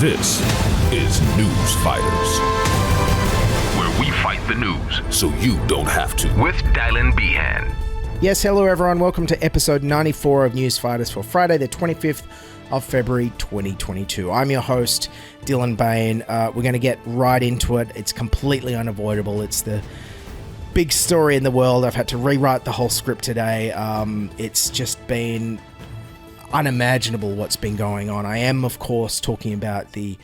This is News Fighters, where we fight the news so you don't have to. With Dylan Behan. Yes, hello everyone. Welcome to episode 94 of News Fighters for Friday, the 25th of February 2022. I'm your host, Dylan Behan. We're going to get right into it. It's completely unavoidable. It's the big story in the world. I've had to rewrite the whole script today. It's just been unimaginable what's been going on. I am, of course, talking about the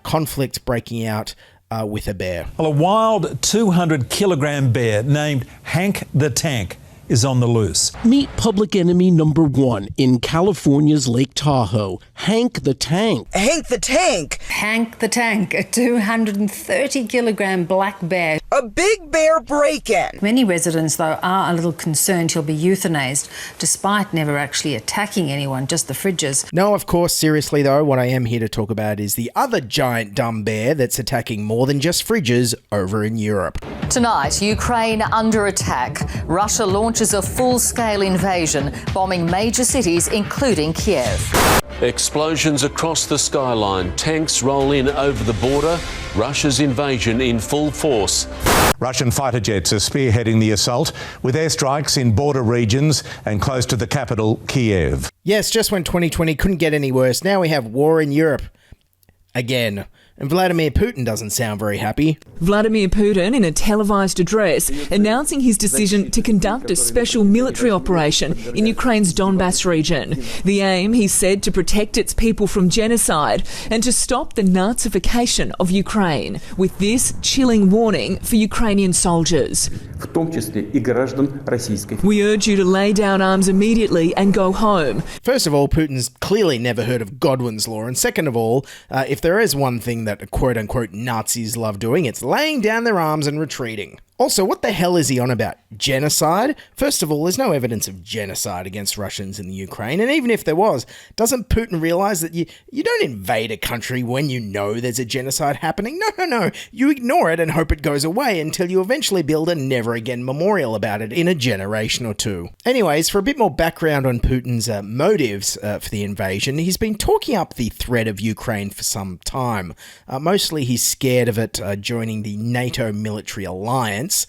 conflict breaking out with a bear. Well, a wild 200-kilogram bear named Hank the Tank is on the loose. Meet public enemy number one in California's Lake Tahoe, Hank the Tank. Hank the Tank! Hank the Tank, a 230-kilogram black bear. A big bear break-in! Many residents, though, are a little concerned he'll be euthanized, despite never actually attacking anyone, just the fridges. No, of course, seriously, though, what I am here to talk about is the other giant dumb bear that's attacking more than just fridges over in Europe. Tonight, Ukraine under attack. Russia launches a full-scale invasion, bombing major cities, including Kiev. Explosions across the skyline. Tanks roll in over the border. Russia's invasion in full force. Russian fighter jets are spearheading the assault with airstrikes in border regions and close to the capital, Kiev. Yes, just when 2020 couldn't get any worse, now we have war in Europe. Again. And Vladimir Putin doesn't sound very happy. Vladimir Putin, in a televised address, announcing his decision to conduct a special military operation in Ukraine's Donbass region. The aim, he said, to protect its people from genocide and to stop the Nazification of Ukraine, with this chilling warning for Ukrainian soldiers. We urge you to lay down arms immediately and go home. First of all, Putin's clearly never heard of Godwin's Law, and second of all, if there is one thing that quote-unquote Nazis love doing, it's laying down their arms and retreating. Also, what the hell is he on about? Genocide? First of all, there's no evidence of genocide against Russians in the Ukraine, and even if there was, doesn't Putin realize that you don't invade a country when you know there's a genocide happening? No. You ignore it and hope it goes away until you eventually build a never-again memorial about it in a generation or two. Anyways, for a bit more background on Putin's motives for the invasion, he's been talking up the threat of Ukraine for some time. Mostly he's scared of it joining the NATO military alliance,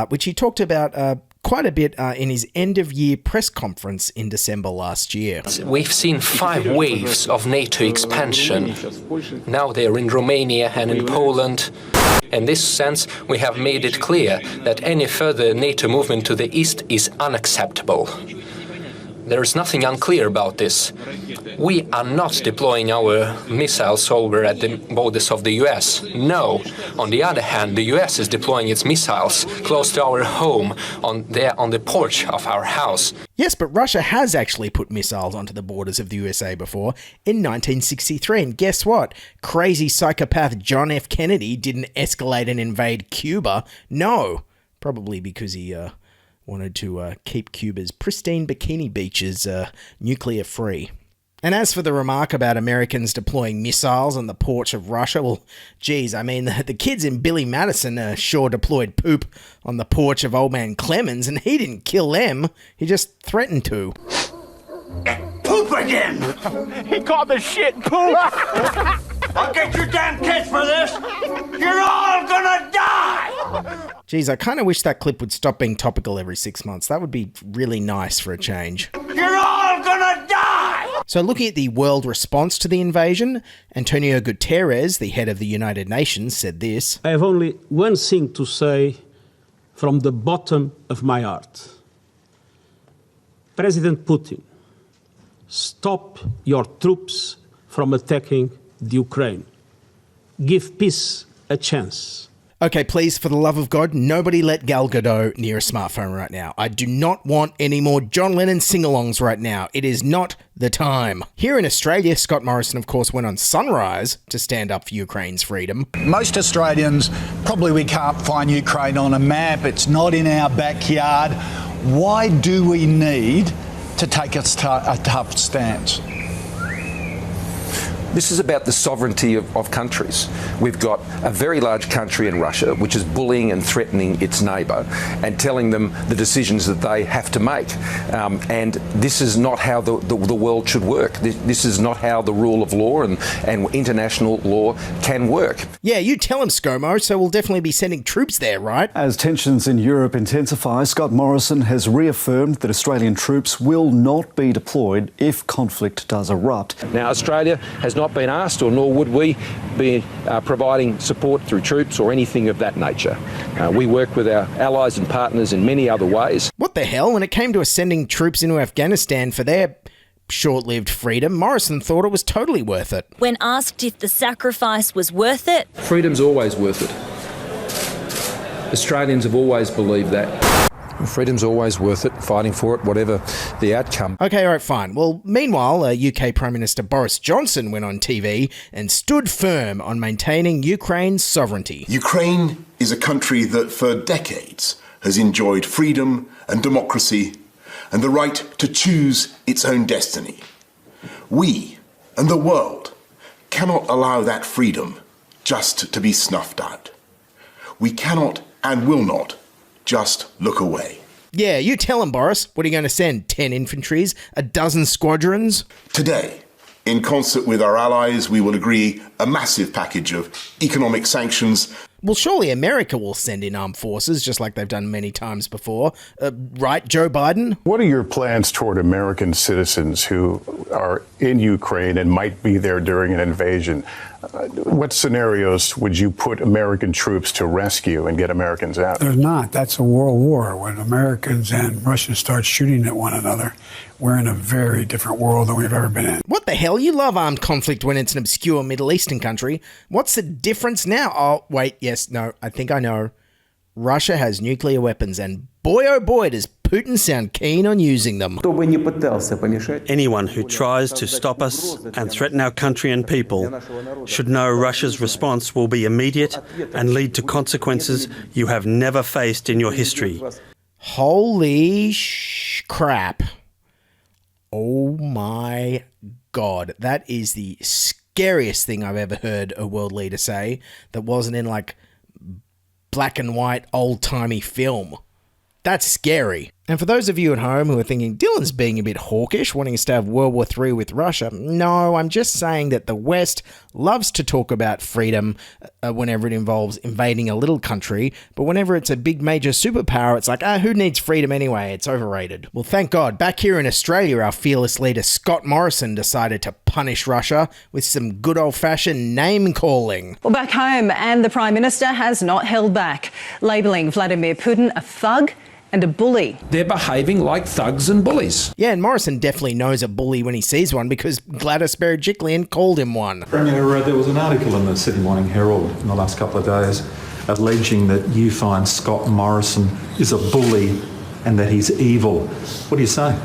which he talked about quite a bit in his end-of-year press conference in December last year. We've seen 5 waves of NATO expansion. Now they're in Romania and in Poland. In this sense, we have made it clear that any further NATO movement to the east is unacceptable. There is nothing unclear about this. We are not deploying our missiles over at the borders of the US. No. On the other hand, the US is deploying its missiles close to our home, on the porch of our house. Yes, but Russia has actually put missiles onto the borders of the USA before, in 1963. And guess what? Crazy psychopath John F. Kennedy didn't escalate and invade Cuba. No. Probably because he wanted to keep Cuba's pristine bikini beaches nuclear-free. And as for the remark about Americans deploying missiles on the porch of Russia, well, geez, I mean, the kids in Billy Madison sure deployed poop on the porch of old man Clemens, and he didn't kill them, he just threatened to. Poop again! He called the shit poop! I'll get you damn kids for this! You're all gonna die! Geez, I kind of wish that clip would stop being topical every 6 months. That would be really nice for a change. You're all gonna die! So looking at the world response to the invasion, Antonio Guterres, the head of the United Nations, said this. I have only one thing to say from the bottom of my heart. President Putin, stop your troops from attacking the Ukraine. Give peace a chance. Okay, please, for the love of God, nobody let Gal Gadot near a smartphone right now. I do not want any more John Lennon sing-alongs right now. It is not the time. Here in Australia, Scott Morrison, of course, went on Sunrise to stand up for Ukraine's freedom. Most Australians, probably we can't find Ukraine on a map. It's not in our backyard. Why do we need to take a tough stance? This is about the sovereignty of countries. We've got a very large country in Russia which is bullying and threatening its neighbour and telling them the decisions that they have to make. And this is not how the world should work. This is not how the rule of law and international law can work. Yeah, you tell him, ScoMo, so we'll definitely be sending troops there, right? As tensions in Europe intensify, Scott Morrison has reaffirmed that Australian troops will not be deployed if conflict does erupt. Now, Australia has not been asked, or nor would we be providing support through troops or anything of that nature. We work with our allies and partners in many other ways. What the hell? When it came to us sending troops into Afghanistan for their short-lived freedom, Morrison thought it was totally worth it. When asked if the sacrifice was worth it, Freedom's always worth it. Australians have always believed that. Freedom's always worth it, fighting for it, whatever the outcome. Okay, all right, fine. Well, meanwhile, UK Prime Minister Boris Johnson went on TV and stood firm on maintaining Ukraine's sovereignty. Ukraine is a country that for decades has enjoyed freedom and democracy and the right to choose its own destiny. We and the world cannot allow that freedom just to be snuffed out. We cannot and will not just look away. Yeah, you tell him, Boris. What are you going to send? 10 infantries? A dozen squadrons? Today, in concert with our allies, we will agree a massive package of economic sanctions. Well, surely America will send in armed forces, just like they've done many times before. Right, Joe Biden? What are your plans toward American citizens who are in Ukraine and might be there during an invasion? What scenarios would you put American troops to rescue and get Americans out? There's not. That's a world war. When Americans and Russians start shooting at one another, we're in a very different world than we've ever been in. What the hell? You love armed conflict when it's an obscure Middle Eastern country. What's the difference now? Oh, wait, yes, no, I think I know. Russia has nuclear weapons, and boy oh boy does Putin sound keen on using them. Anyone who tries to stop us and threaten our country and people should know Russia's response will be immediate and lead to consequences you have never faced in your history. Holy crap. Oh my God. That is the scariest thing I've ever heard a world leader say that wasn't in like black and white old-timey film. That's scary. And for those of you at home who are thinking, Dylan's being a bit hawkish, wanting us to have World War III with Russia, no, I'm just saying that the West loves to talk about freedom whenever it involves invading a little country, but whenever it's a big major superpower, it's like, who needs freedom anyway? It's overrated. Well, thank God, back here in Australia, our fearless leader Scott Morrison decided to punish Russia with some good old-fashioned name-calling. Well, back home, and the Prime Minister has not held back, labelling Vladimir Putin a thug and a bully. They're behaving like thugs and bullies. Yeah, and Morrison definitely knows a bully when he sees one because Gladys Berejiklian called him one. Premier, there was an article in the Sydney Morning Herald in the last couple of days alleging that you find Scott Morrison is a bully and that he's evil. What do you say?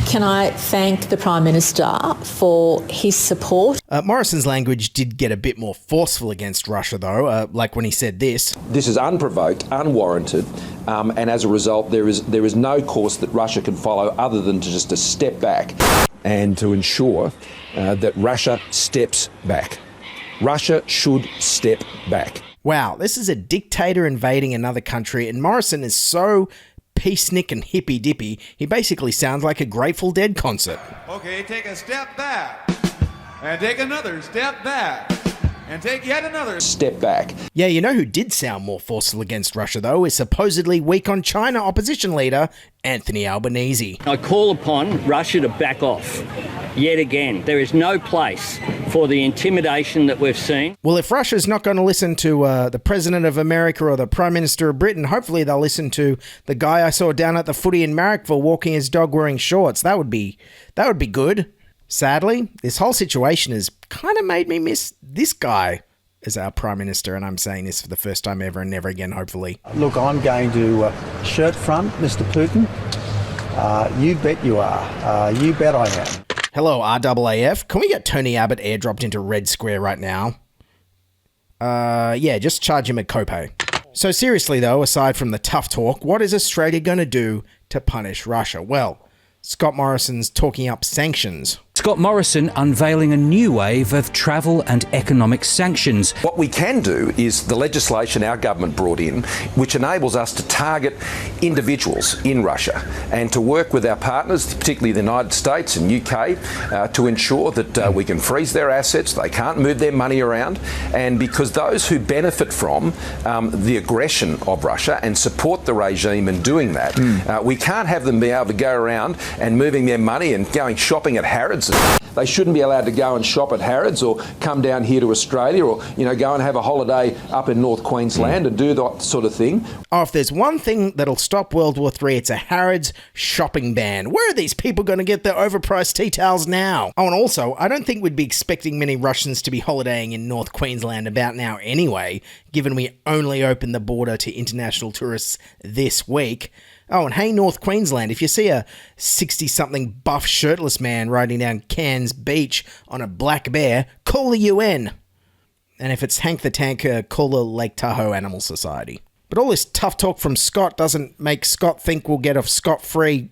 Can I thank the Prime Minister for his support? Morrison's language did get a bit more forceful against Russia, though, like when he said this. This is unprovoked, unwarranted, and as a result, there is no course that Russia can follow other than to just to step back and to ensure that Russia steps back. Russia should step back. Wow, this is a dictator invading another country, and Morrison is so peacenik and hippy-dippy, he basically sounds like a Grateful Dead concert. Okay, take a step back, and take another step back, and take yet another step back. Yeah, you know who did sound more forceful against Russia, though, is supposedly weak on China opposition leader Anthony Albanese. I call upon Russia to back off. Yet again, there is no place for the intimidation that we've seen. Well, if Russia's not going to listen to the President of America or the Prime Minister of Britain, hopefully they'll listen to the guy I saw down at the footy in Marrickville walking his dog wearing shorts. That would be good. Sadly, this whole situation has kind of made me miss this guy as our Prime Minister, and I'm saying this for the first time ever and never again, hopefully. Look, I'm going to shirt front Mr. Putin. You bet you are. You bet I am. Hello, RAAF. Can we get Tony Abbott airdropped into Red Square right now? Yeah, just charge him a copay. So seriously though, aside from the tough talk, what is Australia going to do to punish Russia? Well, Scott Morrison's talking up sanctions. Scott Morrison unveiling a new wave of travel and economic sanctions. What we can do is the legislation our government brought in, which enables us to target individuals in Russia and to work with our partners, particularly the United States and UK, to ensure that we can freeze their assets, they can't move their money around, and because those who benefit from the aggression of Russia and support the regime in doing that, we can't have them be able to go around and moving their money and going shopping at Harrods. They shouldn't be allowed to go and shop at Harrods or come down here to Australia or, go and have a holiday up in North Queensland and do that sort of thing. Oh, if there's one thing that'll stop World War III, it's a Harrods shopping ban. Where are these people going to get their overpriced tea towels now? Oh, and also, I don't think we'd be expecting many Russians to be holidaying in North Queensland about now anyway, given we only opened the border to international tourists this week. Oh, and hey, North Queensland, if you see a 60-something buff shirtless man riding down Cairns Beach on a black bear, call the UN. And if it's Hank the Tanker, call the Lake Tahoe Animal Society. But all this tough talk from Scott doesn't make Scott think we'll get off scot-free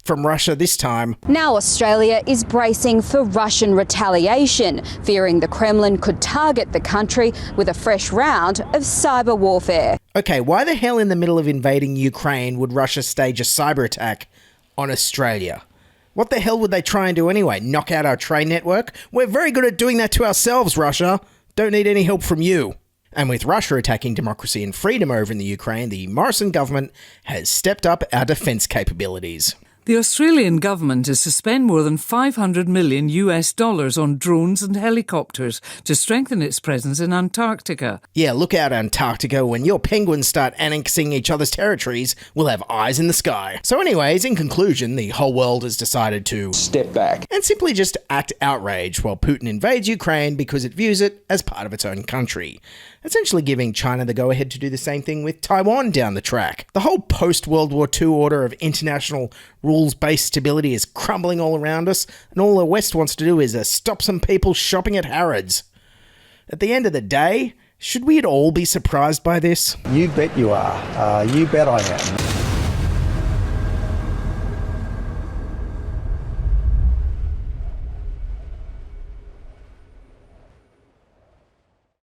from Russia this time. Now Australia is bracing for Russian retaliation, fearing the Kremlin could target the country with a fresh round of cyber warfare. Okay, why the hell in the middle of invading Ukraine would Russia stage a cyber attack on Australia? What the hell would they try and do anyway? Knock out our train network? We're very good at doing that to ourselves, Russia. Don't need any help from you. And with Russia attacking democracy and freedom over in the Ukraine, the Morrison government has stepped up our defence capabilities. The Australian government has to spend more than $500 million on drones and helicopters to strengthen its presence in Antarctica. Yeah, look out, Antarctica. When your penguins start annexing each other's territories, we'll have eyes in the sky. So anyways, in conclusion, the whole world has decided to step back and simply just act outraged while Putin invades Ukraine because it views it as part of its own country. Essentially giving China the go-ahead to do the same thing with Taiwan down the track. The whole post-World War II order of international rules-based stability is crumbling all around us, and all the West wants to do is stop some people shopping at Harrods. At the end of the day, should we at all be surprised by this? You bet you are. You bet I am.